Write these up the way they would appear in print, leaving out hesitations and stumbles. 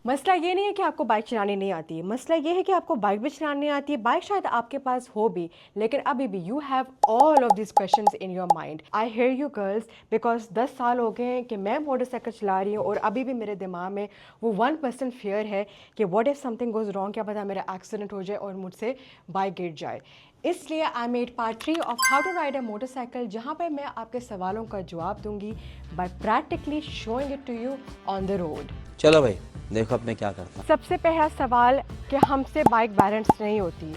मसला ये नहीं है कि आपको बाइक चलानी नहीं आती, मसला ये है कि आपको बाइक भी चलानी नहीं आती है। बाइक शायद आपके पास हो भी, लेकिन अभी भी you have all of this questions in your mind. I hear you girls, because 10 साल हो गए हैं कि मैं मोटरसाइकिल चला रही हूँ और अभी भी मेरे दिमाग में वो 1% फियर है कि what if something goes wrong, क्या पता मेरा एक्सीडेंट हो जाए और मुझसे बाइक गिर जाए। इसलिए I made part 3 of how to ride a motorcycle, जहाँ पर मैं आपके सवालों का जवाब दूंगी by practically showing it to you on the road. चलो भाई देखो अब मैं क्या करता हूँ। सबसे पहला सवाल कि हमसे बाइक बैलेंस नहीं होती।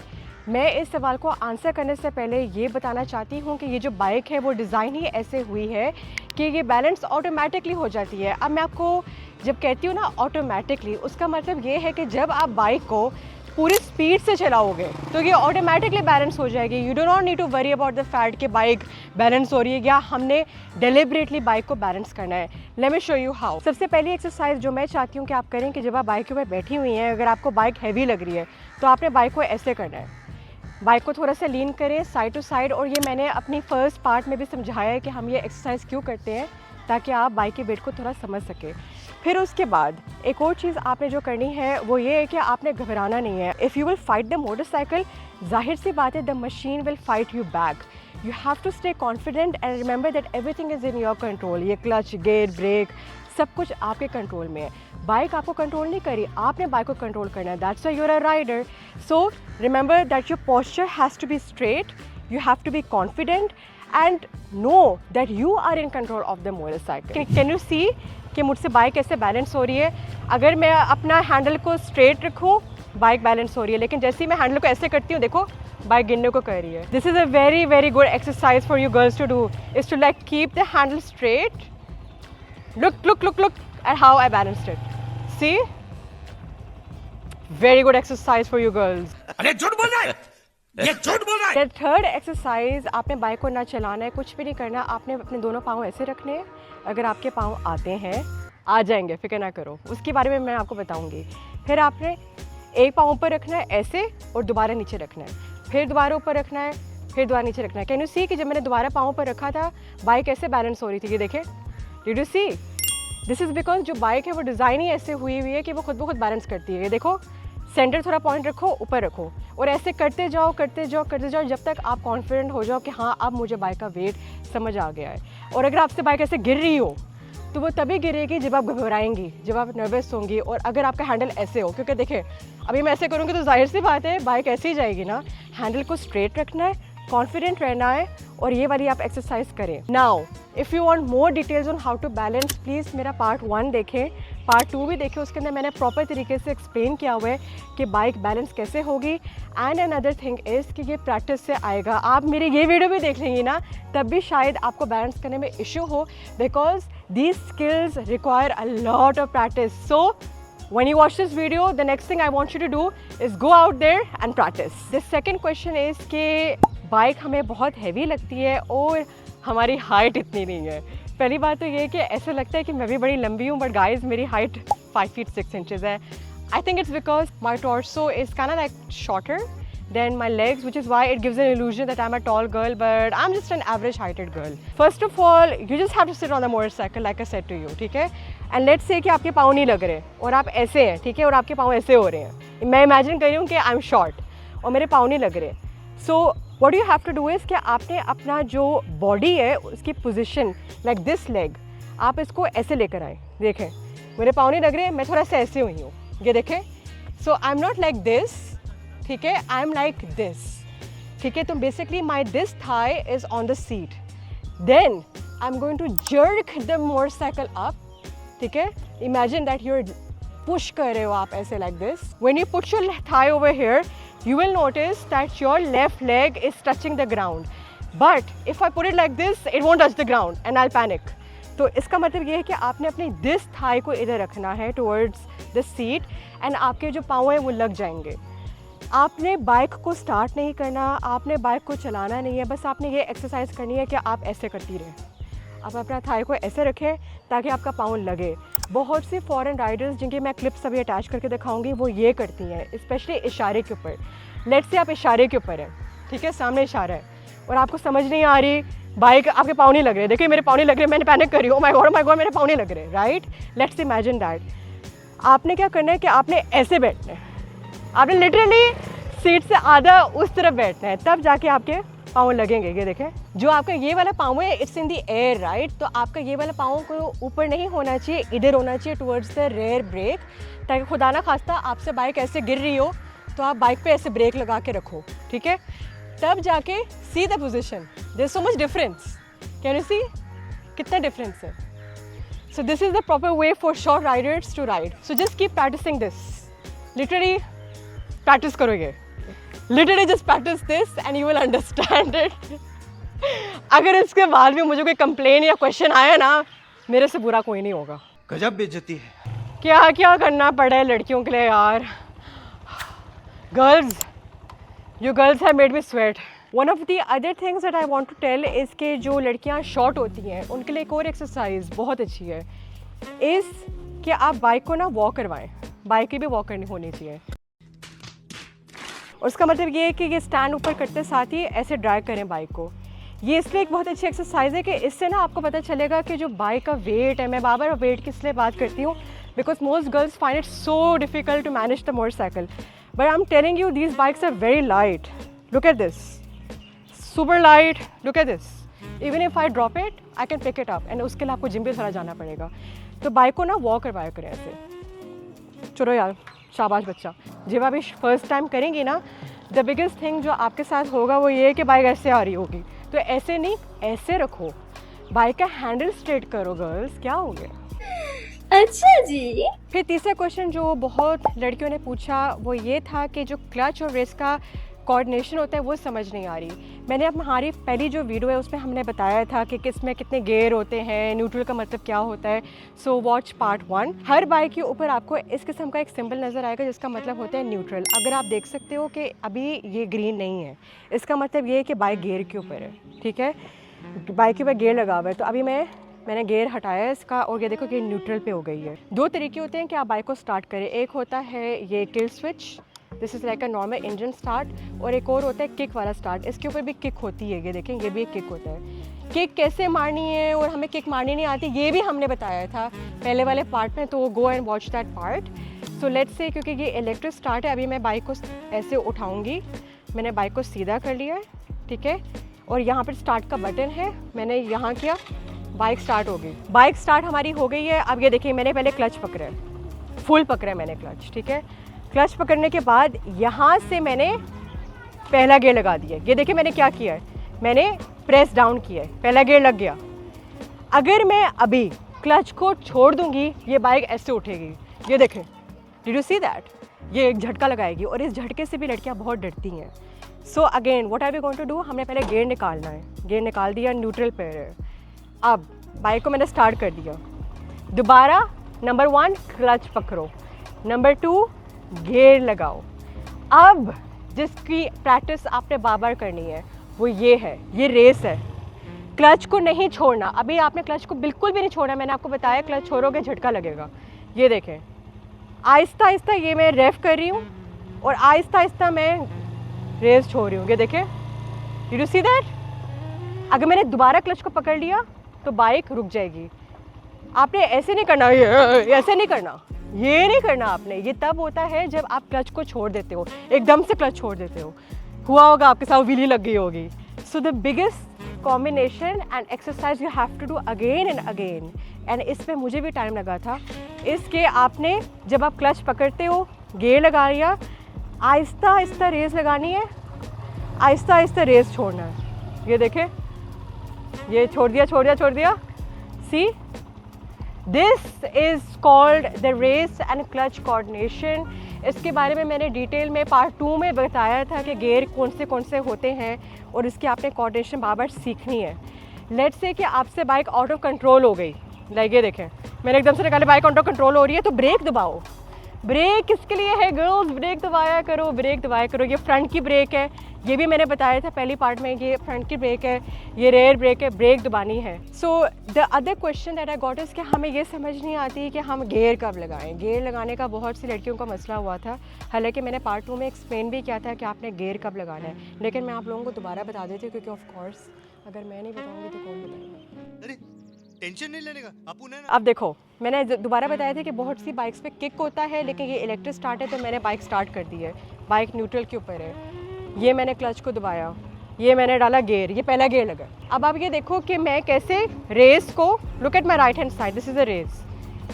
मैं इस सवाल को आंसर करने से पहले ये बताना चाहती हूँ कि ये जो बाइक है वो डिज़ाइन ही ऐसे हुई है कि ये बैलेंस ऑटोमेटिकली हो जाती है। अब मैं आपको जब कहती हूँ ना ऑटोमेटिकली, उसका मतलब ये है कि जब आप बाइक को पूरी स्पीड से चलाओगे तो ये ऑटोमेटिकली बैलेंस हो जाएगी। You do not need to worry about the fact कि बाइक बैलेंस हो रही है या हमने डेलिबरेटली बाइक को बैलेंस करना है। Let me show you how. सबसे पहली एक्सरसाइज जो मैं चाहती हूँ कि आप करें कि जब आप बाइक के ऊपर बैठी हुई हैं, अगर आपको बाइक हैवी लग रही है तो आपने बाइक को ऐसे करना है, बाइक को थोड़ा सा लीन करें साइड टू साइड। और ये मैंने अपनी फर्स्ट पार्ट में भी समझाया है कि हम ये एक्सरसाइज क्यों करते हैं, ताकि आप बाइक के वेट को थोड़ा समझ सकें। फिर उसके बाद एक और चीज़ आपने जो करनी है वो ये है कि आपने घबराना नहीं है। If you will fight the motorcycle, जाहिर सी बात है the machine will fight you back. You have to stay confident and remember that everything is in your control. ये क्लच, गेयर, ब्रेक सब कुछ आपके कंट्रोल में है। बाइक आपको कंट्रोल नहीं करी, आपने बाइक को कंट्रोल करना है। That's why you are a rider. So remember that your posture has to be straight, you have to be confident and know that you are in control of the motorcycle. Can you see कि मुझसे bike कैसे balance हो रही है? अगर मैं अपना handle को स्ट्रेट रखूँ, बाइक बैलेंस हो रही है, लेकिन जैसे ही मैं हैंडल को ऐसे करती हूँ, देखो बाइक गिरने को कर रही है। This is a very very good exercise for you girls to do, is to like keep the handle straight. Look at how I balanced it. See? Very good exercise for you girls. अरे झूठ बोल रहा है, ये झूठ बोल रहा है। थर्ड एक्सरसाइज, आपने बाइक को ना चलाना है, कुछ भी नहीं करना, आपने अपने दोनों पाँव ऐसे रखने हैं। अगर आपके पाँव आते हैं, आ जाएंगे, फिक्र ना करो, उसके बारे में मैं आपको बताऊंगी। फिर आपने एक पाँव ऊपर रखना है ऐसे और दोबारा नीचे रखना है, फिर दोबारा ऊपर रखना है, फिर दोबारा नीचे रखना है। कैन यू सी कि जब मैंने दोबारा पाँव ऊपर रखा था बाइक ऐसे बैलेंस हो रही थी? ये देखें, did you see? This is because जो बाइक है वो डिज़ाइन ही ऐसे हुई हुई है कि वो खुद ब खुद बैलेंस करती है। ये देखो, सेंटर थोड़ा पॉइंट रखो, ऊपर रखो और ऐसे करते जाओ जब तक आप कॉन्फिडेंट हो जाओ कि हाँ अब मुझे बाइक का वेट समझ आ गया है। और अगर आपसे बाइक ऐसे गिर रही हो तो वो तभी गिरेगी जब आप घबराएंगी, जब आप नर्वस होंगी और अगर आपका हैंडल ऐसे हो। क्योंकि देखिए अभी मैं ऐसे करूँगी तो जाहिर सी बात है बाइक ऐसे ही जाएगी ना। हैंडल को स्ट्रेट रखना है, कॉन्फिडेंट रहना है और ये वाली आप एक्सरसाइज करें। Now if you want more details on how to balance, please मेरा पार्ट 1 देखें, पार्ट 2 भी देखें। उसके अंदर मैंने प्रॉपर तरीके से एक्सप्लेन किया हुआ है कि बाइक बैलेंस कैसे होगी। एंड अनदर थिंग इज़ कि ये प्रैक्टिस से आएगा। आप मेरी ये वीडियो भी देख लेंगी ना, तब भी शायद आपको बैलेंस करने में इशू हो, because these skills require a lot of practice. So when you watch this video, the next thing I want you to do is go out there and practice. The second question is कि bike हमें बहुत heavy लगती है और हमारी height इतनी नहीं है। पहली बात तो ये कि ऐसा लगता है कि मैं भी बड़ी लंबी हूँ, बट गाइज मेरी हाइट 5 feet 6 inches है। I think it's because my torso is kind of like shorter than my legs, which is why it gives an illusion that I'm a tall girl, but I'm just an average heighted girl. First of all, you just have to sit on the motorcycle like I said to you, ठीक है? And let's say कि आपके पाँव नहीं लग रहे और आप ऐसे हैं, ठीक है, और आपके पाँव ऐसे हो रहे हैं। मैं इमेजिन कर रही हूँ कि आई एम शॉर्ट और मेरे पाँव नहीं लग रहे। सो what you have to do is कि आपने अपना जो बॉडी है उसकी पोजीशन लाइक दिस लेग, आप इसको ऐसे लेकर आए। देखें मेरे पाँव नहीं लग रहे, मैं थोड़ा सा ऐसे हुई हूँ, ये देखें। So I am not like this, ठीक है, आई एम लाइक दिस, ठीक है। तो basically my this thigh is on the seat, then I am going to jerk the motorcycle up, ठीक है। इमेजिन दैट यू पुश कर रहे हो आप ऐसे like this. When you put your thigh over here, you will notice that your left leg is touching the ground, but if I put it like this, it won't touch the ground and I'll panic. तो इसका मतलब ये है कि आपने अपनी this Thai को इधर रखना है towards the seat and आपके जो पाँव हैं वो लग जाएंगे। आपने बाइक को स्टार्ट नहीं करना, आपने बाइक को चलाना नहीं है, बस आपने ये एक्सरसाइज करनी है कि आप ऐसे करती रहें। आप अपना थाई को ऐसे रखें ताकि आपका पाँव लगे। बहुत सी फॉरेन राइडर्स जिनकी मैं क्लिप्स अभी अटैच करके दिखाऊंगी वो ये करती हैं, स्पेशली इशारे के ऊपर। लेट्स से आप इशारे के ऊपर हैं, ठीक है, सामने इशारा है और आपको समझ नहीं आ रही, बाइक आपके पाँव नहीं लग रहे, देखिए मेरे पाँव नहीं लग रहे, मैंने पैनिक कर रही हूँ, माय गॉड मेरे पाँव नहीं लग रहे, राइट। लेट्स इमेजिन दैट आपने क्या करना है कि आपने ऐसे बैठना है, आपने लिटरली सीट से आधा उस तरफ बैठना है, तब जाके आपके पाँव लगेंगे। ये देखें, जो आपका ये वाला पाँव है it's in the air right, तो आपका ये वाला पाँव को ऊपर नहीं होना चाहिए, इधर होना चाहिए टुवर्ड्स द रेयर ब्रेक, ताकि खुदा ना खास्ता आपसे बाइक ऐसे गिर रही हो तो आप बाइक पे ऐसे ब्रेक लगा के रखो, ठीक है, तब जाके see the position. There is so much difference, can you see कितना डिफरेंस है। So this is the proper way for short riders to ride. So just keep practising this, literally practice करो, ये literally just practice this and you will understand it. अगर इसके बाद भी मुझे कोई कंप्लेन या क्वेश्चन आया ना, मेरे से बुरा कोई नहीं होगा। गजब बेइज्जती है। क्या क्या करना पड़ा है लड़कियों के लिए यार। Girls, you girls have made me sweat. One of the other things that I want to tell is कि जो लड़कियाँ शॉर्ट होती हैं उनके लिए एक और एक्सरसाइज बहुत अच्छी है, इस कि आप बाइक को ना वॉक करवाएं। बाइक की भी वॉक करनी होनी चाहिए, और उसका मतलब ये है कि ये स्टैंड ऊपर करते साथ ही ऐसे ड्राइव करें बाइक को। ये इसलिए एक बहुत अच्छी एक्सरसाइज है कि इससे ना आपको पता चलेगा कि जो बाइक का वेट है, मैं बार बार वेट की इसलिए बात करती हूँ because most girls find it so difficult to manage the motorcycle, but I'm telling you these bikes are very light. Look at this, super light. Look at this, even if I drop it I can pick it up, and उसके लिए आपको gym भी सारा जाना पड़ेगा। तो bike को ना वॉक करवाया करें ऐसे। चलो यार, शाबाश बच्चा। जब आप इस फर्स्ट टाइम करेंगी ना, द बिगेस्ट थिंग जो आपके साथ होगा वो ये है कि बाइक ऐसे आ रही होगी, तो ऐसे नहीं, ऐसे रखो, बाइक का हैंडल स्ट्रेट करो गर्ल्स, क्या हो गया। अच्छा जी। फिर तीसरा क्वेश्चन जो बहुत लड़कियों ने पूछा वो ये था कि जो क्लच और रेस का कोऑर्डिनेशन होता है वो समझ नहीं आ रही। मैंने अब हमारी पहली जो वीडियो है उसमें हमने बताया था कि किस में कितने गियर होते हैं, न्यूट्रल का मतलब क्या होता है। So watch part 1। हर बाइक के ऊपर आपको इस किस्म का एक सिंबल नज़र आएगा जिसका मतलब होता है न्यूट्रल। अगर आप देख सकते हो कि अभी ये ग्रीन नहीं है, इसका मतलब ये है कि बाइक गियर के ऊपर है, ठीक है, बाइक के ऊपर गियर लगा हुआ है। तो अभी मैंने गियर हटाया है इसका, और ये देखो कि न्यूट्रल पे हो गई है। दो तरीके होते हैं कि आप बाइक को स्टार्ट करें, एक होता है ये kill switch, this is like a normal engine start, और एक और होता है किक वाला स्टार्ट। इसके ऊपर भी किक होती है, ये देखें, ये भी एक किक होता है। किक कैसे मारनी है और हमें किक मारनी नहीं आती ये भी हमने बताया था पहले वाले पार्ट में, तो go and watch that part. So let's say, क्योंकि ये इलेक्ट्रिक स्टार्ट है, अभी मैं बाइक को ऐसे उठाऊँगी। मैंने बाइक को सीधा कर लिया है, ठीक है, और यहाँ पर स्टार्ट का बटन है, मैंने यहाँ किया, बाइक स्टार्ट हो गई। बाइक स्टार्ट हमारी हो गई है। अब ये देखिए, मैंने पहले क्लच पकड़ा है, फुल पकड़ा है मैंने क्लच, ठीक है। क्लच पकड़ने के बाद यहाँ से मैंने पहला गियर लगा दिया। ये देखिए मैंने क्या किया है, मैंने प्रेस डाउन किया है, पहला गियर लग गया। अगर मैं अभी क्लच को छोड़ दूँगी ये बाइक ऐसे उठेगी, ये देखें, डिड यू सी दैट, ये एक झटका लगाएगी, और इस झटके से भी लड़कियाँ बहुत डरती हैं। So again what are we going to do, हमने पहले गियर निकालना है, गियर निकाल दिया, न्यूट्रल पे है। अब बाइक को मैंने स्टार्ट कर दिया, दोबारा नंबर 1 क्लच पकड़ो, नंबर 2 गियर लगाओ। अब जिसकी प्रैक्टिस आपने बार बार करनी है वो ये है, ये रेस है, क्लच को नहीं छोड़ना। अभी आपने क्लच को बिल्कुल भी नहीं छोड़ना, मैंने आपको बताया क्लच छोड़ोगे झटका लगेगा। ये देखें, आहिस्ता आहिस्ता ये मैं रेफ कर रही हूँ और आहिस्ता आहिस्ता मैं रेस छोड़ रही हूँ, ये देखें, डिड यू सी दैट। अगर मैंने दोबारा क्लच को पकड़ लिया तो बाइक रुक जाएगी। आपने ऐसे नहीं करना, ऐसे नहीं करना, ये नहीं करना आपने। ये तब होता है जब आप क्लच को छोड़ देते हो, एकदम से क्लच छोड़ देते हो। हुआ होगा आपके साथ, व्हीली लग गई होगी। So the biggest combination and exercise you have to do again and again, and इसमें मुझे भी टाइम लगा था। इसके आपने जब आप क्लच पकड़ते हो, गियर लगा लिया, आहिस्ता आहिस्ता रेस लगानी है, आहिस्ता आहिस्ता रेस छोड़ना है। ये देखें, ये छोड़ दिया, छोड़ दिया, छोड़ दिया। See, this is called the race and clutch coordination. इसके बारे में मैंने डिटेल में पार्ट 2 में बताया था कि गियर कौन से होते हैं और इसकी आपने कोऑर्डिनेशन बार बार सीखनी है। लेट्स से कि आपसे बाइक आउट ऑफ कंट्रोल हो गई, लाइक ये देखें, मैंने एकदम से निकाले, बाइक आउट ऑफ कंट्रोल हो रही है, तो ब्रेक दबाओ। ब्रेक किसके लिए है गर्ल्स, ब्रेक दबाया करो, ब्रेक दबाया करो। ये फ्रंट की ब्रेक है, ये भी मैंने बताया था पहली पार्ट में, ये फ्रंट की ब्रेक है, ये रेयर ब्रेक है, ब्रेक दबानी है। So the other question that I got is कि हमें ये समझ नहीं आती कि हम गियर कब लगाएं। गियर लगाने का बहुत सी लड़कियों का मसला हुआ था, हालांकि मैंने पार्ट 2 में एक्सप्लेन भी किया था कि आपने गियर कब लगाना है, लेकिन मैं आप लोगों को दोबारा बता देती हूँ, क्योंकि ऑफ कोर्स अगर मैं नहीं बताऊँगी तो कौन बताएगा। अरे टेंशन नहीं लेने का अपुन है ना। अब देखो, मैंने दोबारा बताया था कि बहुत सी बाइक्स पे किक होता है, लेकिन ये इलेक्ट्रिक स्टार्ट है तो मैंने बाइक स्टार्ट कर दी है। बाइक न्यूट्रल के ऊपर है, ये मैंने क्लच को दबाया, ये मैंने डाला गियर, ये पहला गियर लगा। अब आप ये देखो कि मैं कैसे रेस को, look at my right hand side, this is a race.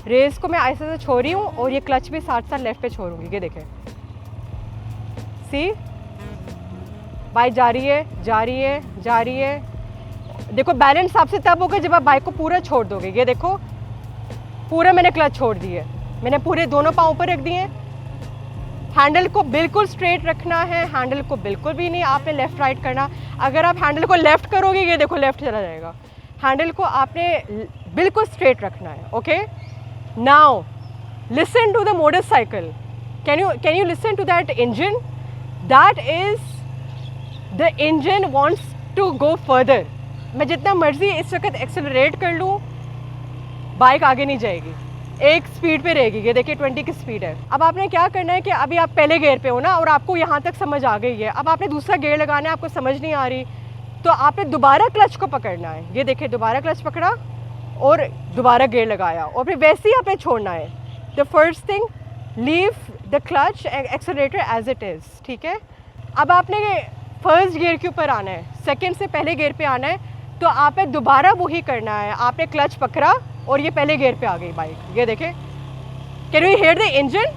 Race को मैं ऐसे से छोड़ रही हूँ और ये क्लच भी साथ साथ लेफ्ट पे छोड़ूंगी। ये देखें, सी बाइक जा रही है, जा रही है, जा रही है। देखो बैलेंस आपसे तब होगा जब आप बाइक को पूरा छोड़ दोगे। ये देखो पूरा मैंने क्लच छोड़ दी है, मैंने पूरे दोनों पाँव ऊपर रख दिए। हैंडल को बिल्कुल स्ट्रेट रखना है, हैंडल को बिल्कुल भी नहीं आपने लेफ़्ट राइट करना। अगर आप हैंडल को लेफ़्ट करोगे, ये देखो लेफ़्ट चला जाएगा। हैंडल को आपने बिल्कुल स्ट्रेट रखना है। Okay, now listen to the motorcycle. Can you listen to that engine? That is the engine wants to go further. मैं जितना मर्जी इस वक्त एक्सेलरेट कर लूँ, बाइक आगे नहीं जाएगी, एक स्पीड पे रहेगी। ये देखिए 20 की स्पीड है। अब आपने क्या करना है कि अभी आप पहले गियर पे हो ना, और आपको यहाँ तक समझ आ गई है। अब आपने दूसरा गियर लगाना है, आपको समझ नहीं आ रही, तो आपने दोबारा क्लच को पकड़ना है। ये देखिए दोबारा क्लच पकड़ा और दोबारा गियर लगाया, और फिर वैसे ही आपने छोड़ना है। The first thing, leave the clutch accelerator as it is. ठीक है, अब आपने फर्स्ट गियर के ऊपर आना है, सेकेंड से पहले गियर पे आना है, तो आपने दोबारा वही करना है। आपने क्लच पकड़ा और ये पहले गियर पे आ गई बाइक। ये देखें, can you here the engine?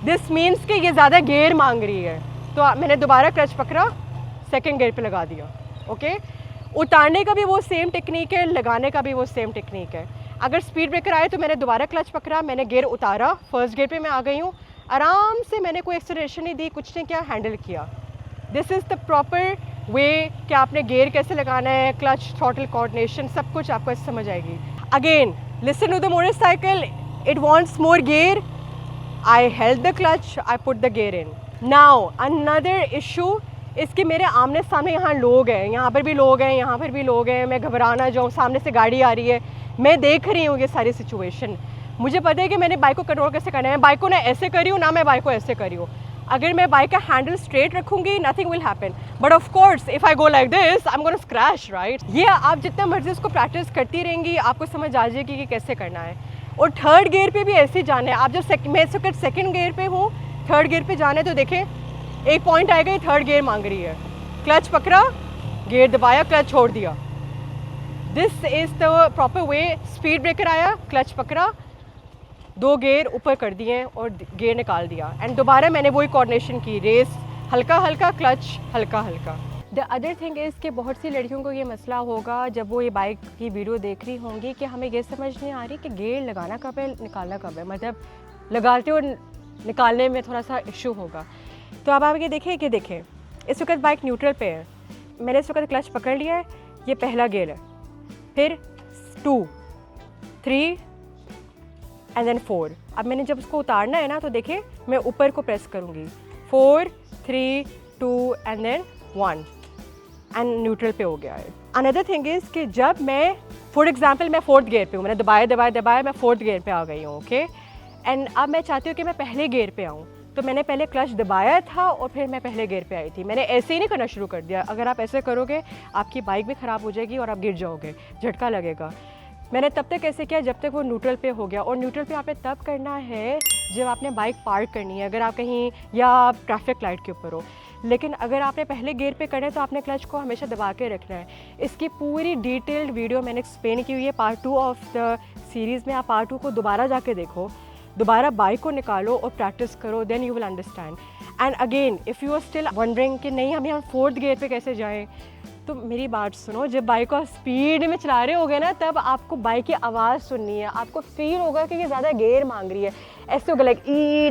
This means कि ये ज़्यादा गियर मांग रही है, तो मैंने दोबारा क्लच पकड़ा, सेकंड गियर पे लगा दिया। ओके, उतारने का भी वो सेम टेक्निक है, लगाने का भी वो सेम टेक्निक है। अगर स्पीड ब्रेकर आए तो मैंने दोबारा क्लच पकड़ा, मैंने गियर उतारा, फर्स्ट गियर पे मैं आ गई हूँ, आराम से, मैंने कोई एक्सेलरेशन नहीं दी, कुछ नहीं किया, हैंडल किया। दिस इज़ द प्रॉपर वे कि आपने गियर कैसे लगाना है, क्लच, थ्रॉटल कोऑर्डिनेशन, सब कुछ आपको समझ आएगी। Again, listen to the motorcycle. It wants more gear. I held the clutch. I put the gear in. Now another issue is कि मेरे आमने सामने यहाँ लोग हैं, यहाँ पर भी लोग हैं, यहाँ पर भी लोग हैं। मैं घबरा ना जाऊँ, सामने से गाड़ी आ रही है, मैं देख रही हूँ ये सारी सिचुएशन। मुझे पता है कि मैंने बाइक को कंट्रोल कैसे करना है। मैं बाइक को ना ऐसे करी हूँ, ना मैं बाइक को ऐसे करी हूँ। अगर मैं बाइक का हैंडल स्ट्रेट रखूँगी, nothing will happen, but of course if I go like this, I am gonna scratch, right. ये आप जितना मर्जी उसको प्रैक्टिस करती रहेंगी, आपको समझ आ जाएगी कि कैसे करना है। और थर्ड गियर पे भी ऐसे ही जाना है। आप जब मैं इस वक्त सेकेंड गियर पे हूँ, थर्ड गियर पे जाना है, तो देखें एक पॉइंट आएगा, ये थर्ड गियर मांग रही है, क्लच पकड़ा, गियर दबाया, क्लच छोड़ दिया। This is the proper way. Speed breaker आया, क्लच पकड़ा, दो गियर ऊपर कर दिए और गियर निकाल दिया, एंड दोबारा मैंने वही कोऑर्डिनेशन की, रेस, हल्का हल्का क्लच, हल्का हल्का। द अदर थिंग इज़ कि बहुत सी लड़कियों को ये मसला होगा जब वो ये बाइक की वीडियो देख रही होंगी कि हमें ये समझ नहीं आ रही कि गियर लगाना कब है, निकालना कब है, मतलब लगाते और निकालने में थोड़ा सा इशू होगा। तो अब आप ये देखें इस वक्त बाइक न्यूट्रल पे है, मैंने इस वक्त क्लच पकड़ लिया है, ये पहला गियर है, फिर 2, 3 एंड देन 4। अब मैंने जब उसको उतारना है ना, तो देखिए मैं ऊपर को प्रेस करूँगी, 4, 3, 2 एंड देन 1, एंड न्यूट्रल पे हो गया है। अनदर थिंग इज़ कि जब मैं, फॉर एग्जांपल मैं फोर्थ गियर पे हूँ, मैंने दबाया मैं फोर्थ गियर पे आ गई हूँ। ओके, एंड अब मैं चाहती हूँ कि मैं पहले गियर पे आऊँ, तो मैंने पहले क्लच दबाया था और फिर मैं पहले गियर पे आई थी। मैंने ऐसे ही नहीं करना शुरू कर दिया। अगर आप ऐसे करोगे, आपकी बाइक भी ख़राब हो जाएगी और आप गिर जाओगे, झटका लगेगा। मैंने तब तक ऐसे किया जब तक वो न्यूट्रल पे हो गया, और न्यूट्रल पे आपने तब करना है जब आपने बाइक पार्क करनी है, अगर आप कहीं या आप ट्रैफिक लाइट के ऊपर हो। लेकिन अगर आपने पहले गियर पे करना है तो आपने क्लच को हमेशा दबा के रखना है। इसकी पूरी डिटेल्ड वीडियो मैंने एक्सप्लेन की हुई है पार्ट 2 ऑफ द सीरीज़ में। आप पार्ट 2 को दोबारा जाके देखो, दोबारा बाइक को निकालो और प्रैक्टिस करो, then you will understand. And again if you are still wondering कि नहीं हम यहाँ फोर्थ गियर पे कैसे जाएं, तो मेरी बात सुनो, जब बाइक को स्पीड में चला रहे होगे ना, तब आपको बाइक की आवाज़ सुननी है, आपको फील होगा कि ये ज़्यादा गियर मांग रही है, ऐसे होगा लाइक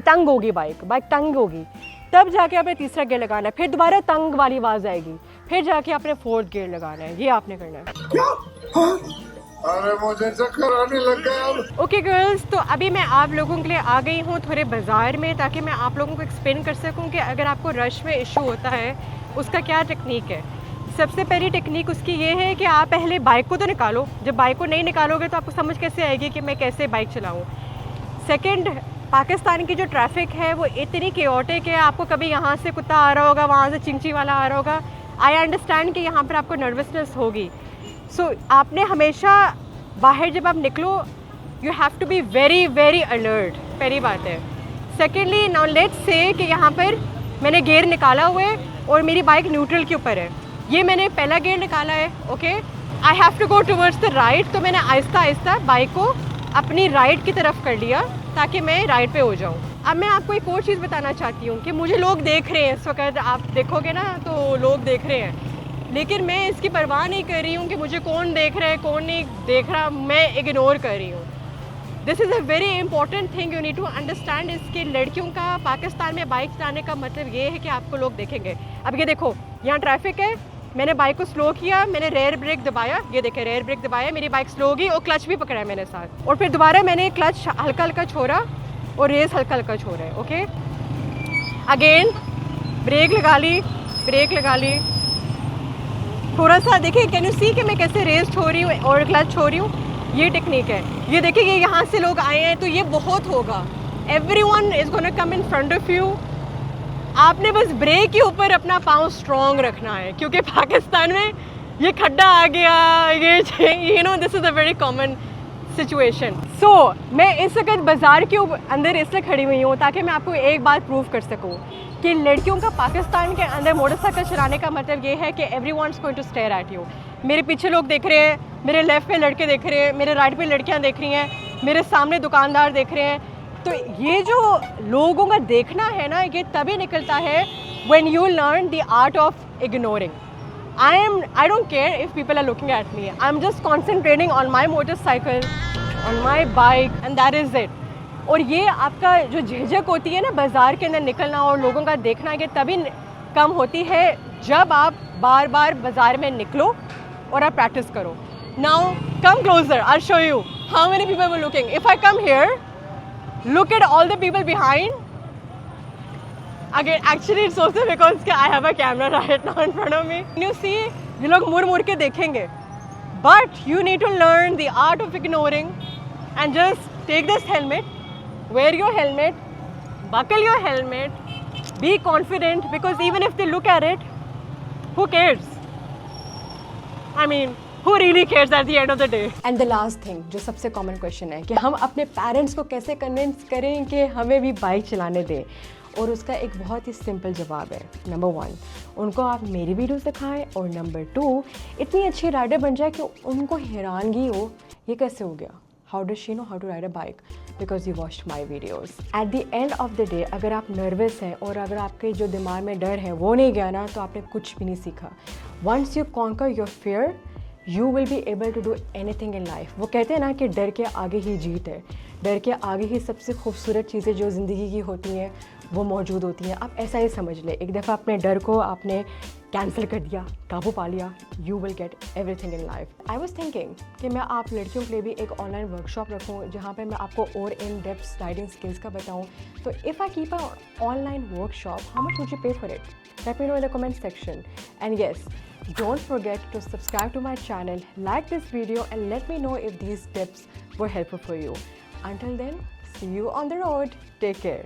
तंग होगी बाइक तंग होगी, तब जाके आपने तीसरा गियर लगाना है, फिर दोबारा तंग वाली आवाज़ आएगी, फिर जाके आपने फोर्थ गियर लगाना है। ये आपने करना है। अरे मुझे चक्कर आने लग गया। ओके गर्ल्स, तो अभी मैं आप लोगों के लिए आ गई हूँ थोड़े बाज़ार में, ताकि मैं आप लोगों को एक्सप्लेन कर सकूँ कि अगर आपको रश में इशू होता है उसका क्या टेक्निक है। सबसे पहली टेक्निक उसकी ये है कि आप पहले बाइक को तो निकालो। जब बाइक को नहीं निकालोगे तो आपको समझ कैसे आएगी कि मैं कैसे बाइक चलाऊँ। सेकंड, पाकिस्तान की जो ट्रैफिक है वो इतनी केओटिक है, आपको कभी यहाँ से कुत्ता आ रहा होगा, वहाँ से चिंची वाला आ रहा होगा। आई अंडरस्टैंड कि यहाँ पर आपको नर्वसनेस होगी। सो आपने हमेशा बाहर जब आप निकलो you have to be very very alert, पहली बात है। सेकेंडली नाउ लेट्स से कि यहाँ पर मैंने गियर निकाला हुआ है और मेरी बाइक न्यूट्रल के ऊपर है, ये मैंने पहला गियर निकाला है, okay, I have to go towards the right, तो मैंने आहिस्ता आहिस्ता बाइक को अपनी राइट की तरफ कर लिया ताकि मैं राइट पे हो जाऊँ। अब मैं आपको एक और चीज़ बताना चाहती हूँ कि मुझे लोग देख रहे हैं इस वक्त, आप देखोगे ना तो लोग देख रहे हैं, लेकिन मैं इसकी परवाह नहीं कर रही हूँ कि मुझे कौन देख रहा है कौन नहीं देख रहा, मैं इग्नोर कर रही हूँ। This is a very important thing you need to understand. इसके लड़कियों का पाकिस्तान में बाइक चलाने का मतलब ये है कि आपको लोग देखेंगे। अब ये देखो यहाँ ट्रैफिक है, मैंने बाइक को स्लो किया, मैंने रेयर ब्रेक दबाया, ये देखे रेयर ब्रेक दबाया, मेरी बाइक स्लो होगी और क्लच भी पकड़ा है मैंने साथ, और फिर दोबारा मैंने क्लच हल्का हल्का छोड़ा और रेस हल्का हल्का छोड़ा है, ओके। अगेन ब्रेक लगा ली, थोड़ा सा देखिए, कैन यू सी कि मैं कैसे रेस छोड़ रही हूँ और क्लच छोड़ रही हूँ, ये टेक्निक है। ये देखिए ये यहाँ से लोग आए हैं तो ये बहुत होगा, everyone is gonna come in front of you. आपने बस ब्रेक के ऊपर अपना पाँव स्ट्रॉन्ग रखना है, क्योंकि पाकिस्तान में ये खड्डा आ गया, ये you know this is a very common situation. So मैं इस वक्त बाज़ार के अंदर इसलिए खड़ी हुई हूँ ताकि मैं आपको एक बात प्रूव कर सकूँ कि लड़कियों का पाकिस्तान के अंदर मोटरसाइकिल चलाने का मतलब ये है कि everyone is going to stare at you. मेरे पीछे लोग देख रहे हैं, मेरे लेफ़्ट पे लड़के देख रहे हैं, मेरे राइट पे लड़कियाँ देख रही हैं, मेरे सामने दुकानदार देख रहे हैं। तो ये जो लोगों का देखना है ना, ये तभी निकलता है when you learn the art of ignoring. I don't care if people are looking at me. I'm just concentrating on my motorcycle, on my bike, and that is it. और ये आपका जो झिझक होती है ना बाज़ार के अंदर निकलना और लोगों का देखना, ये तभी कम होती है जब आप बार बार बाज़ार में निकलो और आप प्रैक्टिस करो। Now come closer, I'll show you how many people were looking. If I come here, look at all the people behind. Again, actually it's also because I have a camera right now in front of me. You see, ये लोग मुड़ के देखेंगे. But you need to learn the art of ignoring and just take this helmet, wear your helmet, buckle your helmet, be confident, because even if they look at it, who cares? I mean, who really cares at the end of the day? And the last thing, जो सबसे common question है कि हम अपने parents को कैसे convince करें कि हमें भी बाइक चलाने दें, और उसका एक बहुत ही सिंपल जवाब है। नंबर 1, उनको आप मेरी वीडियोस दिखाएं, और नंबर 2, इतनी अच्छी राइडर बन जाए कि उनको हैरानगी हो ये कैसे हो गया, how does she know how to ride a bike, because you watched my videos. At the end of the day अगर आप नर्वस हैं और अगर आपके जो दिमाग में डर है वो नहीं गया ना, तो आपने कुछ भी नहीं सीखा। Once you conquer your fear, you will be able to do anything in life. वो कहते हैं ना कि डर के आगे ही जीत है, डर के आगे ही सबसे खूबसूरत चीज़ें जो ज़िंदगी की होती हैं वो मौजूद होती हैं। आप ऐसा ही समझ लें, एक दफ़ा अपने डर को आपने कैंसिल कर दिया, काबू पा लिया, you will get everything in life. I was thinking कि मैं आप लड़कियों के लिए भी एक ऑनलाइन वर्कशॉप रखूँ जहाँ पे मैं आपको और इन डेप्थ राइडिंग स्किल्स का बताऊँ। तो if I keep a online workshop, how much would you pay for it? Let me know in the comment section. And yes, don't forget to subscribe to my channel, like this video, and let me know if these tips were helpful for you. Until then, see you on the road. Take care.